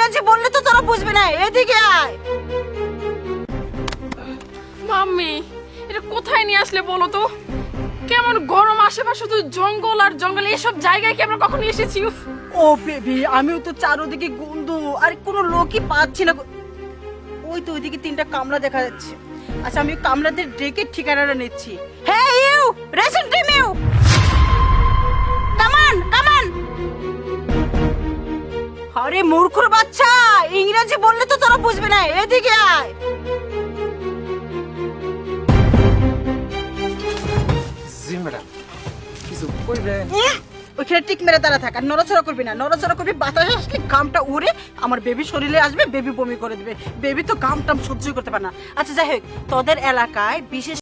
ইংরেজি বললে তো তোরা বুঝবি না, এদিকে আয়। মাম্মি এটা কোথায় নিয়ে আসলে বলো তো? কেমন গরম, আশেপাশে শুধু জঙ্গল আর জঙ্গল, এসব জায়গায় কি আমরা কখনো এসেছি? উফ। ও বেবি, আমিও তো চারোদিকে গন্ধ, আর কোনো লোকই পাচ্ছি না। ওই তো ওইদিকে 3টা কামলা দেখা যাচ্ছে। আচ্ছা, আমি কামলাদের ডেকে ঠিকানাটা নিচ্ছি। হ্যাঁ ইউ রেসেন্ট টিম ইউ, কামান কামান। আরে মূর্খর বাচ্চা, ইংরেজি বললে তো তোরা বুঝবি না, এদিকে আয়। জি ম্যাডাম, কিছু কইবে? ওইখানে টিক মেরে দাঁড়া থাক, আর নড়াচড়া করবি না। নড়াচড়া করবি, বাতাস আসলে ঘামটা উড়ে আমার বেবি শরীরে আসবে, বেবি বমি করে দিবে। বেবি তো ঘাম টাম সহ্য করতে পারে না। আচ্ছা যাই হোক, তোদের এলাকায় বিশেষ